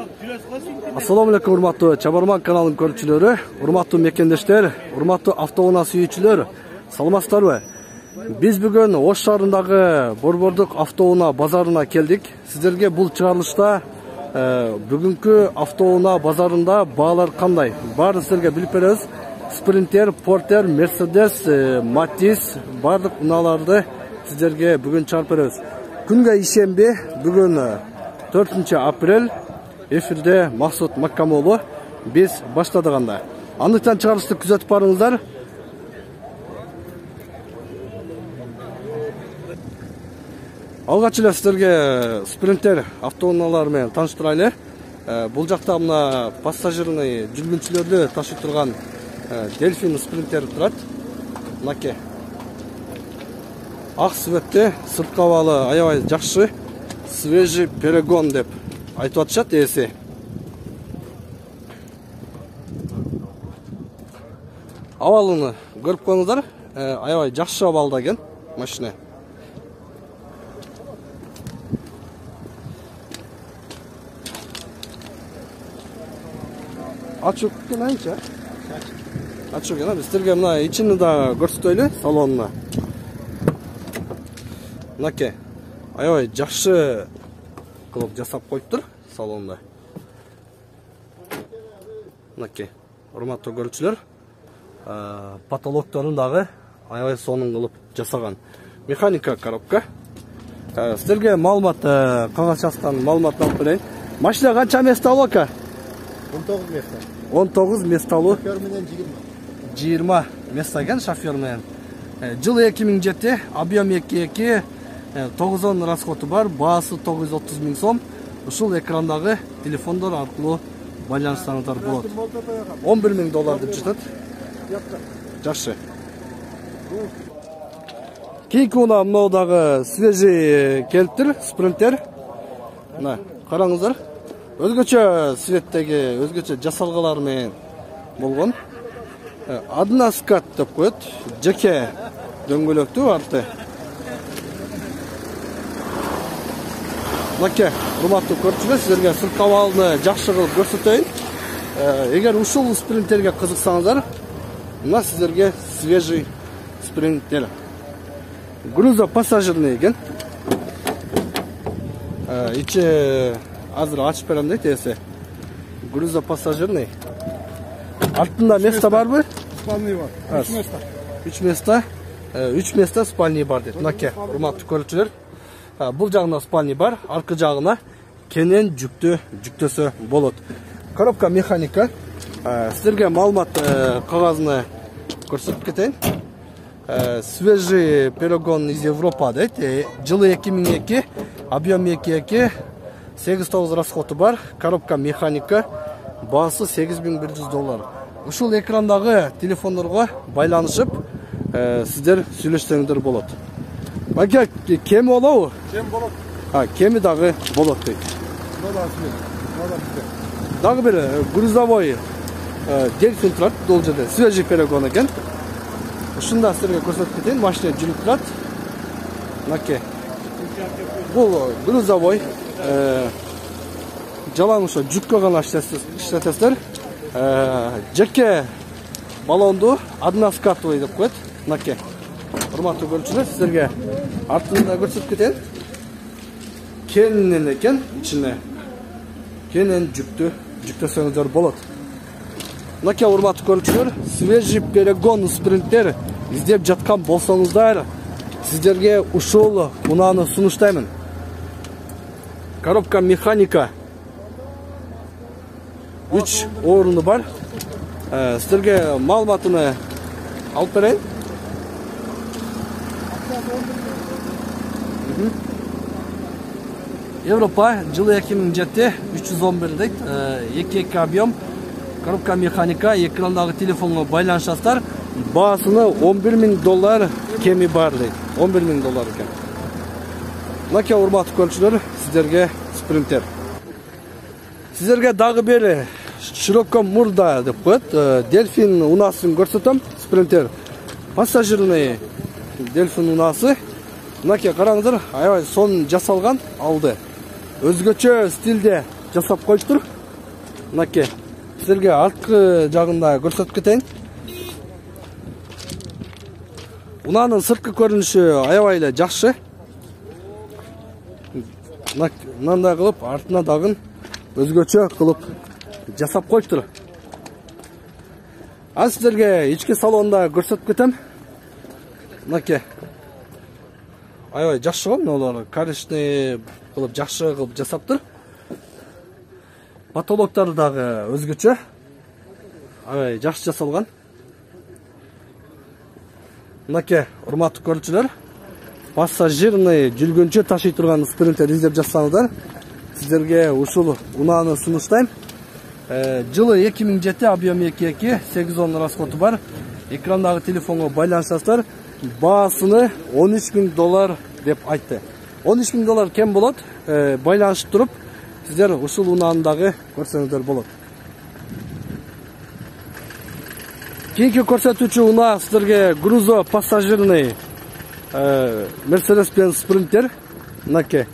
Assalamu alaikum урматтуу Чабарман каналынын көрүүчүлөрү, урматтуу мекендештер, урматтуу автоунаа сүйүүчүлөр, саламатсыздарбы? Биз бүгүн Ош шаарындагы Борбордук автоунаа базарына келдик. Сиздерге бул чыгарылышта бүгүнкү автоунаа базарында баалар кандай? Баарын сиздерге билип беребиз. Спринтер, Портер, Мерседес, Матис бардык унааларды сиздерге бүгүн чыгарып беребиз. Күнгө ишемби, бүгүн 4 апрель, эфирде Максут Маккамолу. Биз баштадык анда. Андыктан чыгарылышты күзөтүп барыңыздар. Алгач эле сиздерге спринтер автоунаалары менен тааныштырайлы. Бул жакта мына пассажирный жүргүнчүлөрдү ташып турган Дельфин спринтер турат. Мынакей. Ак светте, сырткы абалы аябай жакшы. Свежий перегон деп айтып атышат ээси. Абалыны көрүп коюңуздар. Аябай жакшы абалда экен машина. Açık neyse? Açık yana biz sirge mına içini de görüntüyle salonuna. Nake, ayoy жақсы kılıp жасап koyuptur salonda. Nake, урматтуу көрүүчүлөр, потолокторун дагы аябай сонун кылып жасаган. Механика коробка. Силерге маалымат кагаз жазган маалымат алып берейин. Машина канча место алока? 19 место. 19 месталуу. Шофер менен 20 место экен шофер менен. Жылы 2007, объем 22, 9 расходу бар, баасы 930 000 сом. Ушул экрандагы телефондор аркылуу байланыштарыңыздар болот. 11 000 доллар деп жатат. Жакшы. Кийинки унаа мынау дагы свежий келиптир, спринтер. Мына караңыздар. Өзгөчө светтеги, өзгөчө жасалгалар менен болгон. Адына скат деп коет. Жеке дөңгөлөктүү арты. Мынакей, урматтуу көрүүчүлөр, сиздерге сырткы абалыны жакшы кылып көрсөтөйүн. Эгер ушул спринтерге кызыксаңыздар, мына сиздерге свежий спринтер. Грузо пассажирный экен. Ичи азыр ачып берем дейт эси. Грузо пассажирный. Артында место барбы? Спальный бар. 3 место. 3 место. 3 место спальный бар дейт. Мынакей, урматтуу көрүүчүлөр. Бул жагына спальный бар, аркы жагына кенен жүктөсө болот. Коробка механика. Сиздерге маалымат кагазын көрсөтүп кетейин. Свежий перегон из Европа дейт. Жылы 2002, объем 22, 8-9 расходу бар. Коробка механика. Баасы 8100 доллар. Ушул экрандагы телефондорго байланышып, сиздер сүйлөшсөңүздөр болот. Бака кем болобу? Кем болот. Кеми дагы болот дейт. Дагы бир грузовой Дельфин турат, бул жерде свежий перегон экен. Ушунда сиздерге көрсөтүп кетейин, машина жүрүп турат. Мынакей. Бул грузовой жалаң ошо жүккө гана иштетесиздер. Жеке баллонду адына скатовый деп коет. Мынакей. Урматтуу көрүүчүлөр, сиздерге артында көрсөтүп кетейин. Кенен экен, ичине. Кенен жүктөсөңүздөр болот. Мынакей урматтуу көрүүчүлөр, свежий перегон спринтер издеп жаткан болсоңуздар, сиздерге ушул унааны сунуштаймын. Коробка механика. 3 орunu бар. Сиздерге маалыматыны алып берейин. Европа жылы 2007, 311 дейт. 2 объем. Коробка механика, экрандагы телефонго байланышасыздар. Баасыны 11 000 доллар кеми бар дейт. 11 000 доллар экен. Мынакей урматтуу көрүүчүлөр, сиздерге спринтер. Сиздерге дагы бир широко мурда деп коет. Дельфин унаасын көрсөтөм. Спринтер. Пассажирный Дельфин унаасы. Мынакей караңыздар, аябай сонун жасалган алды. Өзгөчө стилде жасап коюптур. Мынакей. Сіздерге артқы жағында көрсетіп кетейін. Унаның сыртқы көрініші аябай жақсы. Мынандай қылып, артына дағын өзгөчө қылып жасап қойып тұр. Аз сіздерге ички салонда көрсетіп кетем. Мынакей. Аябай жақсы ғой, олар коричневый қылып жақсы қылып жасап тұр. Потолоктары дағы өзгөчө. Аябай жақсы жасалған. Мынакей, урматтуу көрүүчүлөр, пассажирный жүргүнчө ташый турган спринтер издеп жатсаңыздар, сіздерге ушул унааны сунуштайм. Жылы 2007, объем 2.2, 810 расходу бар. Экрандагы телефонго байланышасыздар. Баасыны $13.000 деп айтты. $13.000 кем болот? Байланышып туруп, сіздер ушул унаандагы көрсөңүздөр болот. Кийинки көрсөтүүчү уна сіздерге грузо пассажирный Mercedes-Benz Sprinter. Мынакей.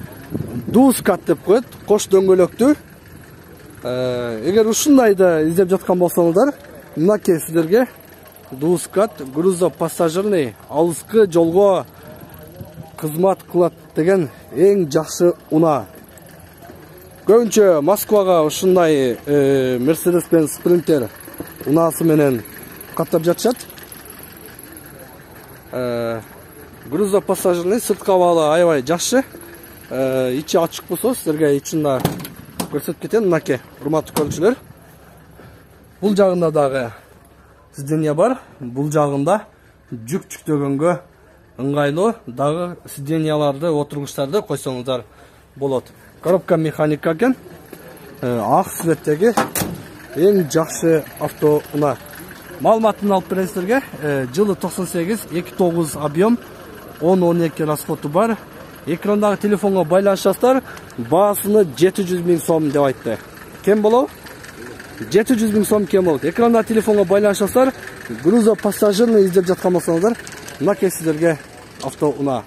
Дускат деп коет, кош дөңгөлөктүү. Эгер ушундайды издеп жаткан болсоңуздар, мынакей сіздерге Дускат грузо пассажирный алыскы жолго кызмат кылат деген эң жакшы уна. Көбүнчө Москвага ушундай Mercedes-Benz Sprinter унаасы менен каттап жатышат. Грузо пассажирный сырткы абалы аябай жакшы. Ичи ачык болсо сіздерге ичинда көрсөтүп кетем. Мынакей, урматтуу көрүүчүлөр. Бул жагында дагы сиденья бар. Бул жагында жүк жүктөгөнгө ыңгайлуу дагы сиденьяларды, отургучтарды койсоңуздар болот. Коробка механика экен. Ак цветтеги эң жакшы авто уна. Маалыматын алып берем сіздерге. Жылы 98, 2.9 объем, 10-12 расходу бар. Экрандагы телефонго байланышасыздар. Баасыны 700 000 сом деп айтты. Кем болот? 700 000 сом кем болот. Экрандагы телефонго байланышасыздар. Грузо пассажирный издеп жаткан болсоңуздар, мынакей сіздерге авто уна.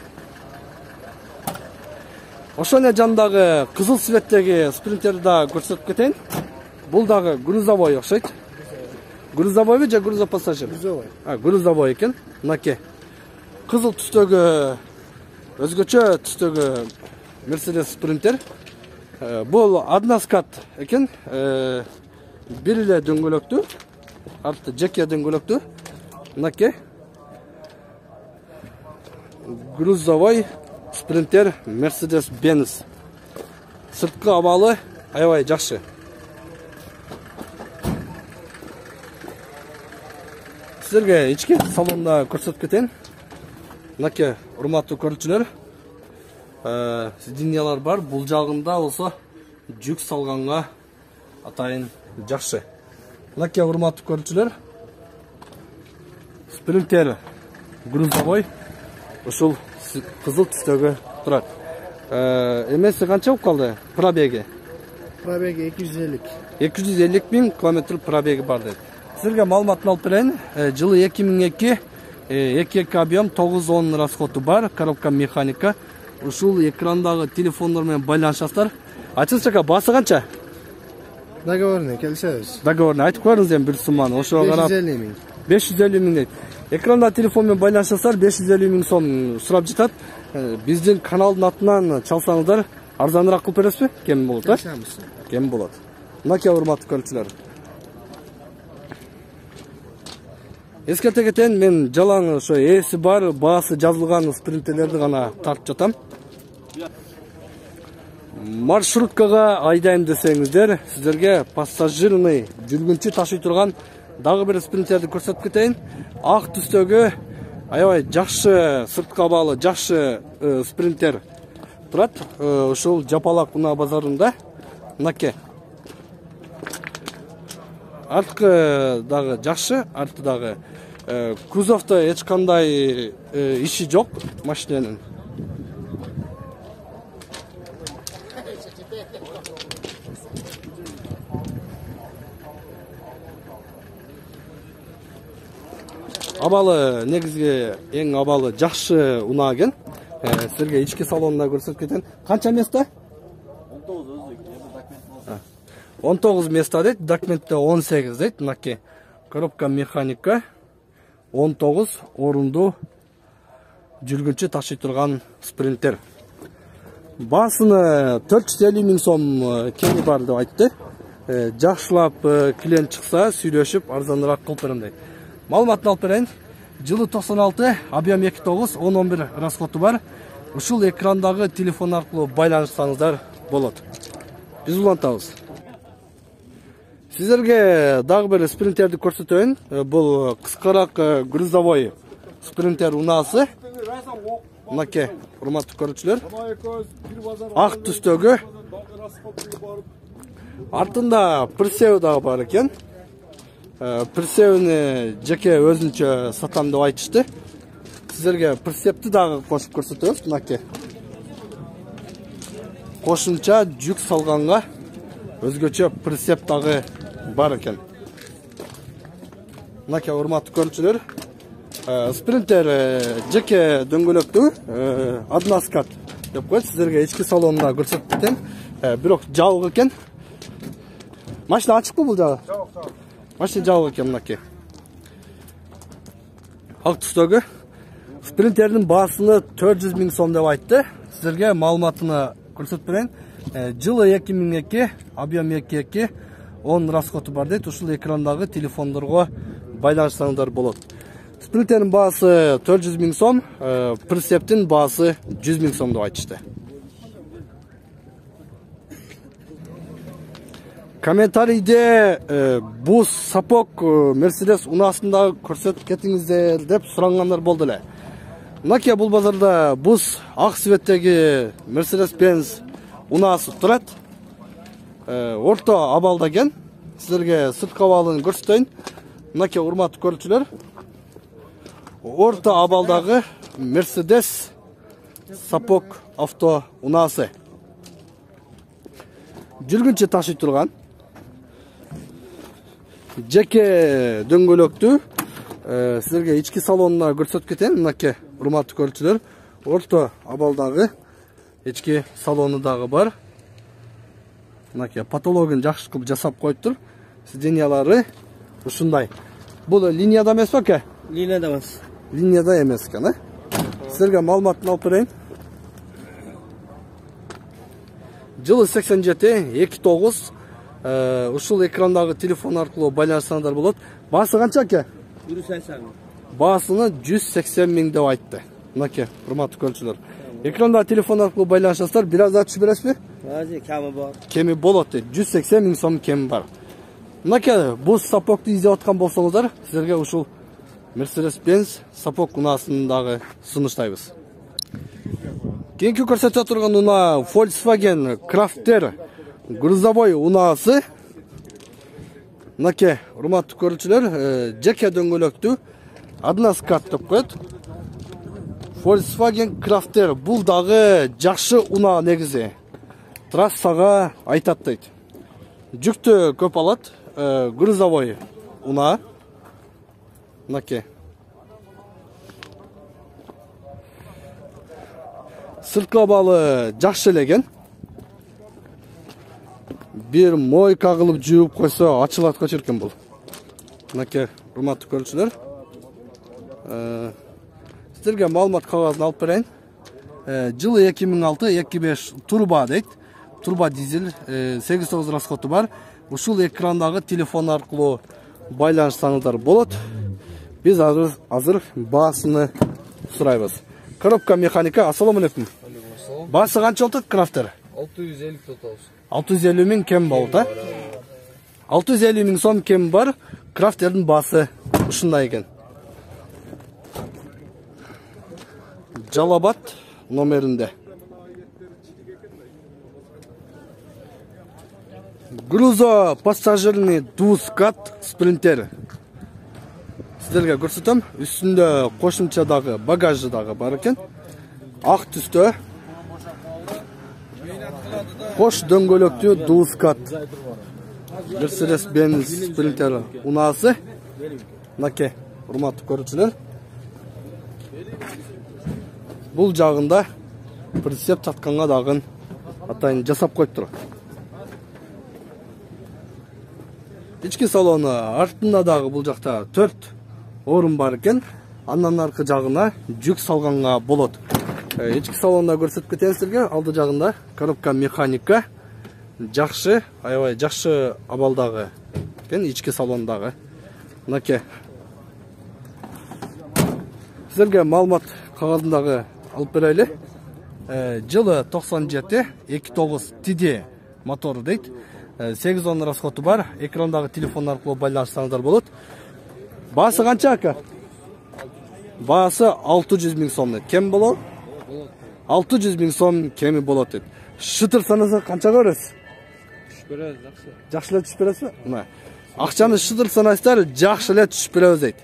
Ошоне жандагы кызыл цветтеги спринтерди да көрсөтүп кетейин. Бул дагы грузовой окшойт. Грузовойбу же грузо пассажир? Грузовой. Грузовой экен. Мынакей. Кызыл түстөгү өзгөчө түстөгү Mercedes Sprinter. Бул односкат экен. Бир эле дөңгөлөктүү. Арты жеке дөңгөлөктүү. Мынакей. Грузовой Sprinter Mercedes-Benz. Сырткы абалы аябай жакшы. Сіздерге ички салонда көрсөтүп кетейин. Мынакей, урматтуу көрүүчүлөр, сиденьялар бар. Бул жагында болсо жүк салганга атайын жакшы. Мынакей, урматтуу көрүүчүлөр, Sprinter грузовой ушул кызыл түстөгү турат. Эмеси канча болуп калды? Пробеги? Пробеги 250. 250 000 километр пробеги бар дейт. Сіздерге маалыматын алып берейин. Жылы 2002, 2.2 объем, 9-10 расходу бар. Коробка механика. Ушул экрандагы телефондор менен байланышасыздар. Ачылчака баасы канча? Договорный келишебиз. Договорный айтып коюңуз эми бир сумманы. Ошого карап 550 000. 550 000 дейт. Экранда телефон менен байланышасыздар, 550 000 сом сурап жатат. Биздин каналдын атынан чалсаңыздар, арзаныраак кылып бересизби? Кем болот, а? Кем болот. Мынакей, урматтуу көрүүчүлөр. Эскерте кетейин, мен жалаң ошо эси бар, баасы жазылган спринтерлерди гана тартып жатам. Маршруткага айдайм десеңиздер, сиздерге пассажирный жүргүнчү ташый турган дагы бир спринтерди көрсөтүп кетейин. Ак түстөгү аябай жакшы, сырткы абалы жакшы спринтер турат. Ушул Жапалак унаа базарында. Мынакей. Арткы дагы жакшы, арты дагы кузовто эч кандай иши жок машинанын. Абалы негизги эң абалы жакшы унаа экен. Силерге ички салонунда көрсөтүп кетем. Канча место? 19 өзү. 19 места дейт, документте 18 дейт. Мынакей коробка механика 19 орунду жүргүнчө ташый турган спринтер. Басыны 450 миң сом кеми бар деп айтты. Жакшылап клиент чыкса, сүйлөшүп арзаныраак кылып берем дейт. Маалыматын алып берейин. Жылы 96, объем 2.9, 10-11 расходу бар. Ушул экрандагы телефон аркылуу байланышсаңыздар болот. Биз улантабыз. Сиздерге дагы бир спринтерди көрсөтөйүн. Бул кыскараак грузовой спринтер унаасы. Мынакей, урматтуу көрүүчүлөр. Ак түстөгү. Артында присеви дагы бар экен. Присевини жеке өзүнчө сатам деп айтышты. Сиздерге присепти дагы кошуп көрсөтөбүз. Мынакей. Кошумча жүк салганга өзгөчө присеп дагы бар экен. Мынакей, урматтуу көрүүчүлөр. Спринтер жеке дөңгөлөктүү односкат деп коет. Сиздерге ички салонуна көрсөтүп кетем. Бирок жабык экен. Машина ачыкпы бул жагы? Жабык. Машина жабык экен мынакей. Ак түстөгү. Спринтердин баасыны 400 миң сом деп айтты. Сиздерге маалыматыны көрсөтүп берейин. Жылы 2002, объем 2.2, 10 расходу бар дейт. Ушул экрандагы телефондорго байланышсаңыздар болот. Спринтердин баасы 400 миң сом, присептин баасы 100 миң сом деп айтышты. Комментарийде бус сапок Мерседес унаасында көрсөтүп кетиңиздер деп сурангандар болду эле. Мынакей, бул базарда бус ак светтеги Mercedes-Benz унаасы турат. Орто абалда экен. Сиздерге сырткы абалын көрсөтөйүн. Мынакей, урматтуу көрүүчүлөр. Орто абалдагы Mercedes сапок авто унаасы. Жүргүнчө ташый турган. Жеке дөңгөлөктүү. Сиздерге ички салонуна көрсөтүп кетейин. Мынакей, урматтуу көрүүчүлөр. Орто абалдагы ички салону дагы бар. Мынакей, потологун жакшы кылып жасап коюптур. Сиденьялары ушундай. Бул линияда эмеспи ака? Линияда эмес. Линияда эмес экен, а? Сиздерге маалыматын алып берейин. Жылы 87, 2.9, ушул экрандагы телефон аркылуу байланышсаңдар болот. Баасы канча ака? 180 миң. Баасыны 180 миң деп айтты. Мынакей, урматтуу көрүүчүлөр. Экранда телефон аркылуу байланышасыздар, бир аз ачып бересизби? Кеми бар. Кеми болот дейт. 180 миң сом кеми бар. Мынакей, бул сапокты издеп аткан болсоңуздар, сиздерге ушул Mercedes-Benz сапок унаасынын дагы сунуштайбыз. Кийинки көрсөтө турган унаа Volkswagen Crafter грузовой унаасы. Мынакей, урматтуу көрүүчүлөр, жеке дөңгөлөктүү односкат деп коет. Volkswagen Crafter бул дагы жакшы унаа негизи. Трассага айтат дейт. Жүктү көп алат, грузовой унаа. Мынакей. Сырткы абалы жакшы эле экен. Бир мойка кылып жууп койсо ачылат көчөркөн бул. Мынакей, урматтуу көрүүчүлөр. Сиздерге маалымат кагазын алып берейин. Жылы 2006-25 турбо дейт. Турбо дизель, 8.9 расходу бар. Ушул экрандагы телефон аркылуу байланышсаңыздар болот. Биз азыр баасыны сурайбыз. Коробка механика. Ассаламу алейкум. Баасы канча болот Crafter? 650 тоталбыз. 650 миң кем болот, а? 650 миң сом кем бар. Crafterдин баасы ушундай экен. Жалабат номеринде. Грузо пассажирный двускат спринтер. Сиздерге көрсөтөм. Үстүндө кошумча дагы багажы дагы бар экен. Ак түстө. Кош дөңгөлөктүү двускат. Mercedes-Benz спринтер унаасы. Мынакей, урматтуу көрүүчүлөр. Бул жагында прицеп татканга дагы атайын жасап коюптур. ички салону артында дагы бул жакта 4 орун бар экен. Андан аркы жагына жүк салганга болот. Ички салонда көрсөтүп кетем силерге. Алды жагында коробка механика жакшы, аябай жакшы абалдагы экен ички салондагы. Мынакей. Силерге маалымат кагазындагы алып берели. Жылы 97 29 TD мотору дейт. 810 расходу бар. Экрандагы телефон аркылуу байланышсаңыздар болот. Баасы канча ака? Баасы 600 000 сом дейт. Кем болот? 600 000 сом кеми болот дейт. Шытыр санаса канча көрөсүз? Түшүп беребиз, жакшы. Жакшы эле түшүп бересизби? Мына. Акчаны шытыр санайсыздар, жакшы эле түшүп беребиз дейт.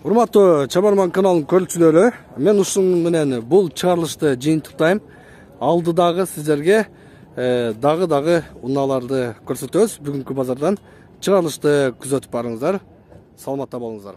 Урматтуу Чабарман каналынын көрүүчүлөрү, мен ушун менен бул чыгарылышты жыйынтыктайм. Алдыдагы сиздерге дагы унааларды көрсөтөбүз. Бүгүнкү базардан чыгарылышты күзөтүп барыңыздар. Саламатта болуңуздар.